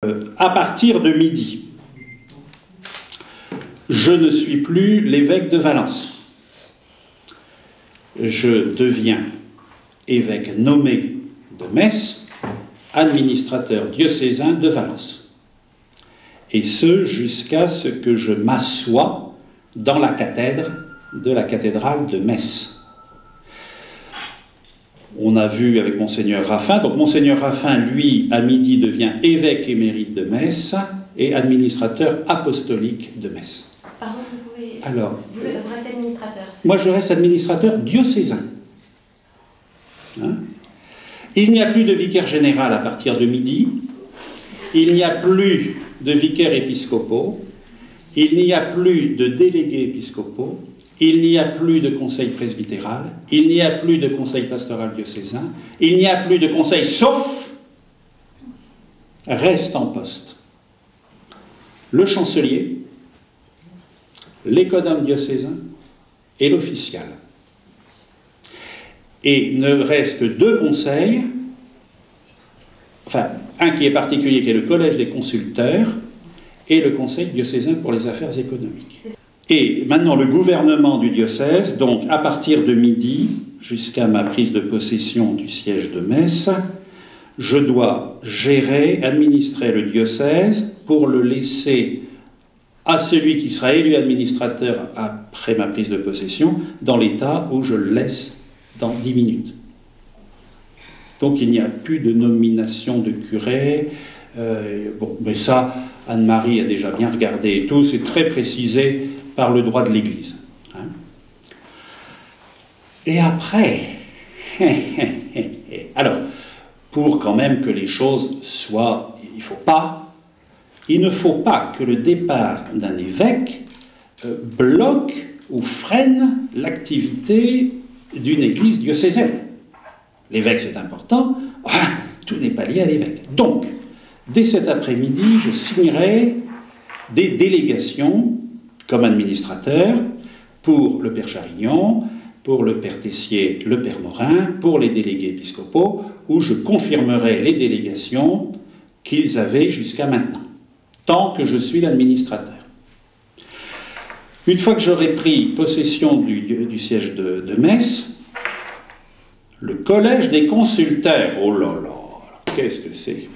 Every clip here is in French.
À partir de midi, je ne suis plus l'évêque de Valence. Je deviens évêque nommé de Metz, administrateur diocésain de Valence. Et ce, jusqu'à ce que je m'assoie dans la cathèdre de la cathédrale de Metz. On a vu avec Monseigneur Raffin, donc Monseigneur Raffin, lui, à midi, devient évêque émérite de Metz et administrateur apostolique de Metz. Pardon, vous pouvez... Alors, vous restez administrateur. Moi, je reste administrateur diocésain. Hein? Il n'y a plus de vicaire général à partir de midi. Il n'y a plus de vicaires épiscopaux. Il n'y a plus de délégués épiscopaux. Il n'y a plus de conseil presbytéral. Il n'y a plus de conseil pastoral diocésain. Il n'y a plus de conseil, sauf reste en poste le chancelier, l'économe diocésain et l'official. Et il ne reste que deux conseils, enfin, un qui est particulier, qui est le collège des consulteurs, et le conseil diocésain pour les affaires économiques. Et maintenant, le gouvernement du diocèse, donc à partir de midi, jusqu'à ma prise de possession du siège de Metz, je dois gérer, administrer le diocèse pour le laisser à celui qui sera élu administrateur après ma prise de possession, dans l'état où je le laisse dans 10 minutes. Donc il n'y a plus de nomination de curé. Bon, mais ça, Anne-Marie a déjà bien regardé et tout, c'est très précisé par le droit de l'Église. Hein. Et après, alors, pour quand même que les choses soient, il ne faut pas que le départ d'un évêque bloque ou freine l'activité d'une église diocésaine. L'évêque, c'est important, tout n'est pas lié à l'évêque. Donc, dès cet après-midi, je signerai des délégations comme administrateur pour le Père Charignon, pour le Père Tessier, le Père Morin, pour les délégués épiscopaux, où je confirmerai les délégations qu'ils avaient jusqu'à maintenant, tant que je suis l'administrateur. Une fois que j'aurai pris possession du siège de Metz, le collège des consulteurs, oh là là, qu'est-ce que c'est?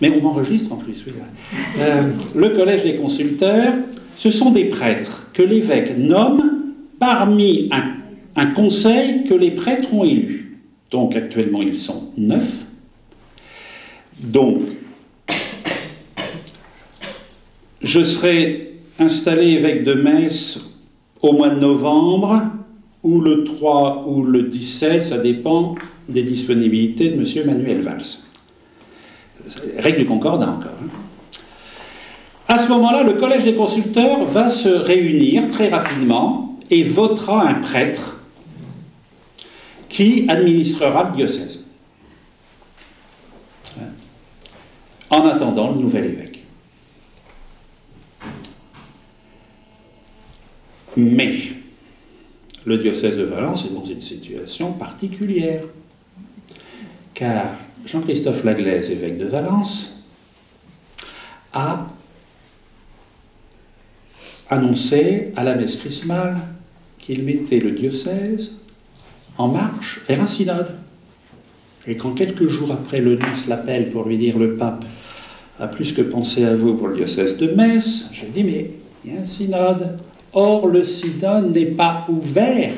Mais on m'enregistre en plus, oui. Le collège des consulteurs, ce sont des prêtres que l'évêque nomme parmi un conseil que les prêtres ont élu. Donc actuellement ils sont 9. Donc je serai installé évêque de Metz au mois de novembre, ou le 3 ou le 17, ça dépend des disponibilités de M. Manuel Valls. Règle du concordat encore. Hein. À ce moment-là, le collège des consulteurs va se réunir très rapidement et votera un prêtre qui administrera le diocèse. En attendant le nouvel évêque. Mais le diocèse de Valence est dans une situation particulière, car Jean-Christophe Laglaise, évêque de Valence, a annoncé à la messe chrismale qu'il mettait le diocèse en marche vers un synode. Et quand quelques jours après le nonce l'appelle pour lui dire le pape a plus que pensé à vous pour le diocèse de Metz, je dis mais il y a un synode. Or le synode n'est pas ouvert,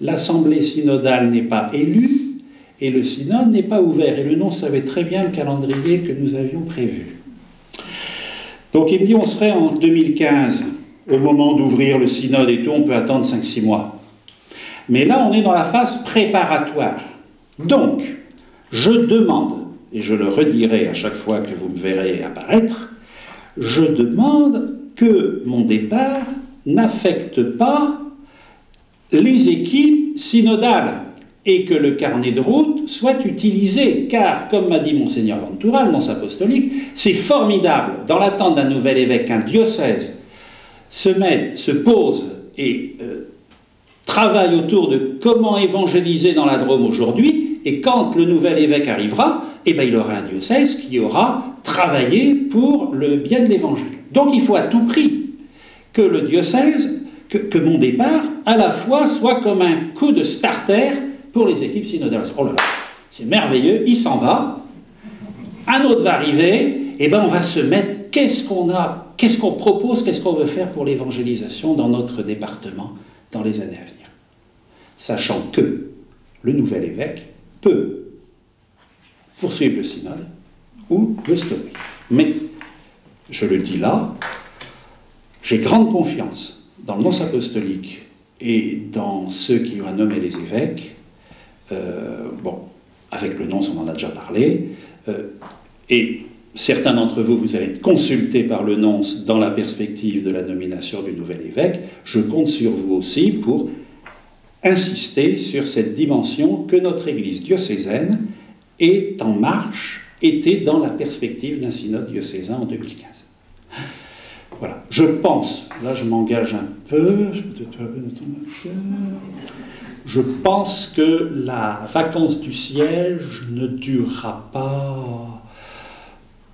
l'assemblée synodale n'est pas élue et le synode n'est pas ouvert. Et le nonce savait très bien le calendrier que nous avions prévu. Donc il me dit on serait en 2015, au moment d'ouvrir le synode et tout, on peut attendre 5-6 mois. Mais là, on est dans la phase préparatoire. Donc, je demande, et je le redirai à chaque fois que vous me verrez apparaître, je demande que mon départ n'affecte pas les équipes synodales et que le carnet de route soit utilisé, car, comme m'a dit Monseigneur Ventoural, nonce apostolique, c'est formidable, dans l'attente d'un nouvel évêque, qu'un diocèse se pose et travaille autour de comment évangéliser dans la Drôme aujourd'hui, et quand le nouvel évêque arrivera, eh bien, il aura un diocèse qui aura travaillé pour le bien de l'Évangile. Donc il faut à tout prix que le diocèse, que mon départ, à la fois, soit comme un coup de starter pour les équipes synodales. Oh là là, c'est merveilleux, il s'en va, un autre va arriver, et bien on va se mettre, qu'est-ce qu'on propose, qu'est-ce qu'on veut faire pour l'évangélisation dans notre département dans les années à venir. Sachant que le nouvel évêque peut poursuivre le synode ou le stopper. Mais, je le dis là, j'ai grande confiance dans le nonce apostolique et dans ceux qui ont nommé les évêques. Bon, avec le nonce, on en a déjà parlé. Et certains d'entre vous, vous allez être consultés par le nonce dans la perspective de la nomination du nouvel évêque. Je compte sur vous aussi pour insister sur cette dimension que notre Église diocésaine est en marche, était dans la perspective d'un synode diocésain en 2015. Voilà, je pense, là je m'engage un peu, je pense que la vacance du siège ne durera pas,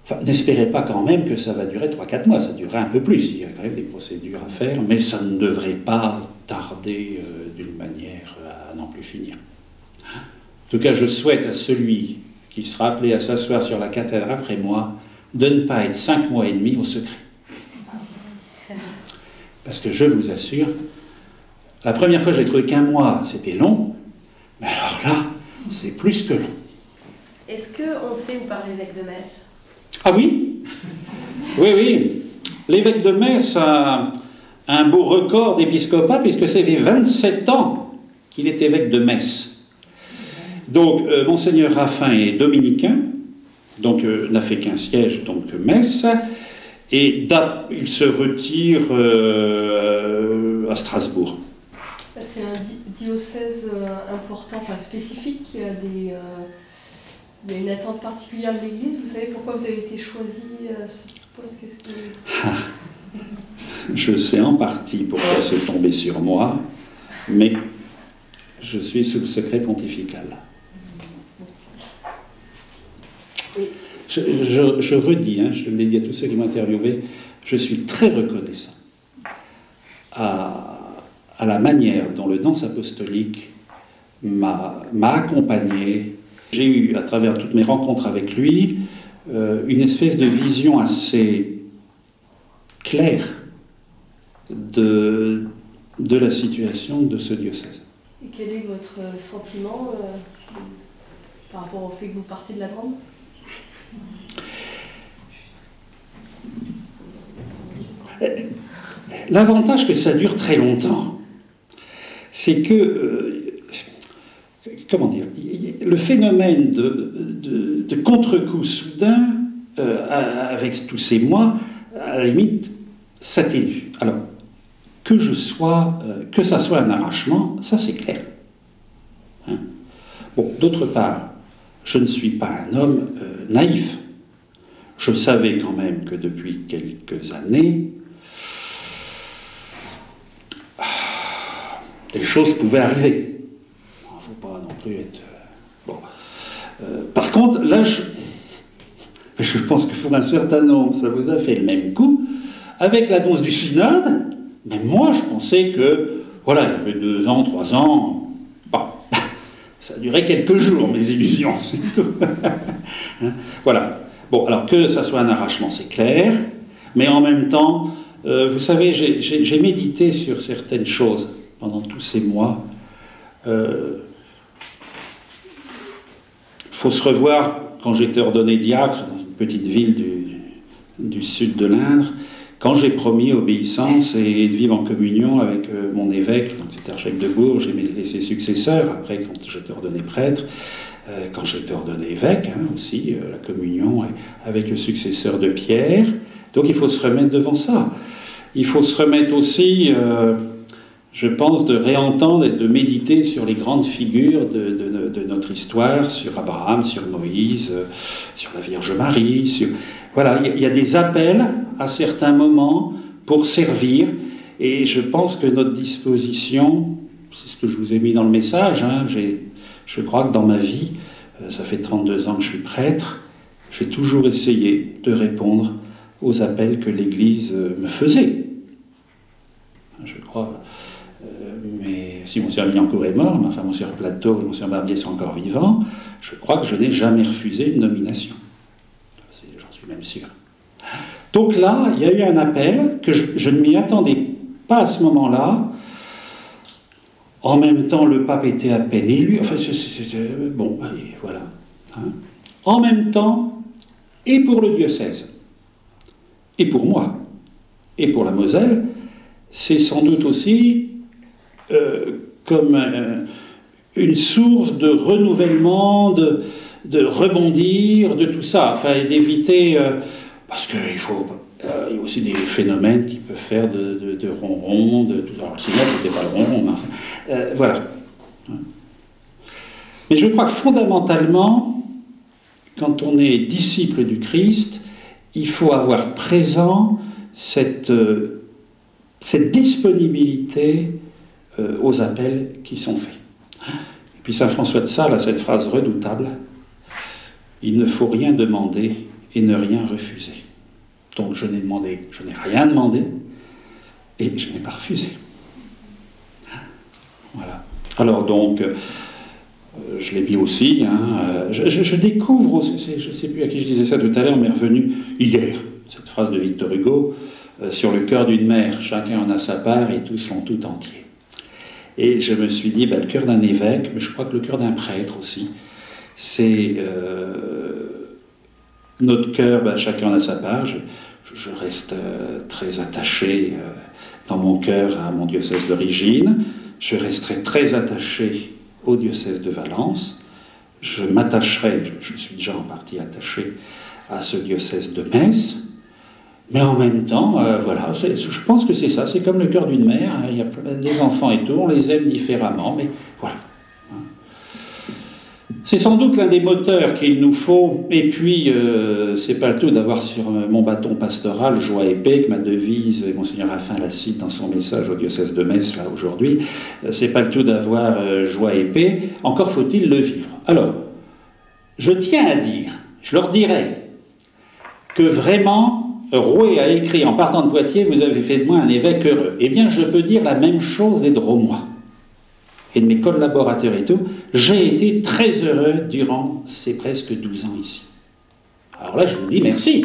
enfin n'espérez pas quand même que ça va durer 3-4 mois, ça durera un peu plus, il y a quand même des procédures à faire, mais ça ne devrait pas tarder d'une manière à n'en plus finir. En tout cas, je souhaite à celui qui sera appelé à s'asseoir sur la cathèdre après moi de ne pas être 5 mois et demi au secret. Parce que je vous assure, la première fois j'ai trouvé qu'un mois c'était long, mais alors là, c'est plus que long. Est-ce qu'on sait où part l'évêque de Metz? Ah oui? Oui, oui. L'évêque de Metz a un beau record d'épiscopat, puisque ça fait 27 ans qu'il est évêque de Metz. Donc, Monseigneur Raffin est dominicain, donc n'a fait qu'un siège, donc Metz, et il se retire à Strasbourg. C'est un diocèse important, enfin spécifique, il y a une attente particulière de l'Église. Vous savez pourquoi vous avez été choisi ce poste? Je sais en partie pourquoi c'est tombé sur moi, mais je suis sous le secret pontifical. Je redis, hein, je l'ai dit à tous ceux qui m'ont interviewé, je suis très reconnaissant à la manière dont le nonce apostolique m'a accompagné. J'ai eu, à travers toutes mes rencontres avec lui, une espèce de vision assez claire de la situation de ce diocèse. Et quel est votre sentiment par rapport au fait que vous partez de la Drôme? L'avantage que ça dure très longtemps, c'est que, comment dire, le phénomène de contre-coup soudain, avec tous ces mois, à la limite, s'atténue. Alors, que ça soit un arrachement, ça c'est clair. Hein? Bon, d'autre part, je ne suis pas un homme naïf. Je savais quand même que depuis quelques années, des choses pouvaient arriver. Il ne faut pas non plus être... Bon. Par contre, là, je pense que pour un certain nombre, ça vous a fait le même coup. Avec l'annonce du synode, même moi, je pensais que, voilà, il y avait 2 ans, 3 ans, bon, ça a duré quelques jours, mes illusions, c'est tout. Hein, voilà. Bon, alors que ça soit un arrachement, c'est clair, mais en même temps, vous savez, j'ai médité sur certaines choses pendant tous ces mois. Faut se revoir, quand j'étais ordonné diacre, dans une petite ville du sud de l'Indre, quand j'ai promis obéissance et de vivre en communion avec mon évêque, donc c'était archevêque de Bourges, et ses successeurs, après quand j'étais ordonné prêtre, quand j'étais ordonné évêque, hein, aussi, la communion avec le successeur de Pierre. Donc il faut se remettre devant ça. Il faut se remettre aussi, je pense, de réentendre et de méditer sur les grandes figures de notre histoire, sur Abraham, sur Moïse, sur la Vierge Marie. Voilà, il y a des appels à certains moments pour servir, et je pense que notre disposition, c'est ce que je vous ai mis dans le message, hein, je crois que dans ma vie, ça fait 32 ans que je suis prêtre, j'ai toujours essayé de répondre aux appels que l'Église me faisait. Je crois, mais si Monseigneur Liancourt est mort, mais enfin Monseigneur Plateau et Monseigneur Barbier sont encore vivants, je crois que je n'ai jamais refusé une nomination. J'en suis même sûr. Donc là, il y a eu un appel que je ne m'y attendais pas à ce moment-là. En même temps, le pape était à peine élu. Enfin, bon, voilà. Hein. En même temps, et pour le diocèse, et pour moi, et pour la Moselle, c'est sans doute aussi comme une source de renouvellement, de rebondir, de tout ça, enfin, et d'éviter, parce qu'il y a aussi des phénomènes qui peuvent faire de ronron, de tout ça. Alors, le Seigneur, c'était pas le ronron, mais enfin, voilà. Mais je crois que fondamentalement, quand on est disciple du Christ, il faut avoir présent cette disponibilité aux appels qui sont faits. Et puis saint François de Sales a cette phrase redoutable: il ne faut rien demander et ne rien refuser. Donc je n'ai rien demandé et je n'ai pas refusé. Voilà. Alors donc, je l'ai dit aussi, hein, je découvre aussi, je ne sais plus à qui je disais ça tout à l'heure, mais revenu hier, cette phrase de Victor Hugo, sur le cœur d'une mère, chacun en a sa part et tous sont tout entiers. Et je me suis dit, le cœur d'un évêque, mais je crois que le cœur d'un prêtre aussi, c'est notre cœur, chacun en a sa part. Je reste très attaché dans mon cœur à mon diocèse d'origine, je resterai très attaché au diocèse de Valence, je m'attacherai, je suis déjà en partie attaché à ce diocèse de Metz, mais en même temps, voilà, je pense que c'est ça, c'est comme le cœur d'une mère, hein, il y a des enfants et tout, on les aime différemment, mais voilà. C'est sans doute l'un des moteurs qu'il nous faut, et puis c'est pas le tout d'avoir sur mon bâton pastoral joie et paix, que ma devise, et Monseigneur Raffin la cite dans son message au diocèse de Metz là aujourd'hui, c'est pas le tout d'avoir joie et paix, encore faut-il le vivre. Alors, je tiens à dire, je leur dirai, que vraiment, Rouet a écrit en partant de Poitiers, vous avez fait de moi un évêque heureux. Eh bien, je peux dire la même chose des Drômois et de mes collaborateurs et tout. J'ai été très heureux durant ces presque 12 ans ici. Alors là, je vous dis merci.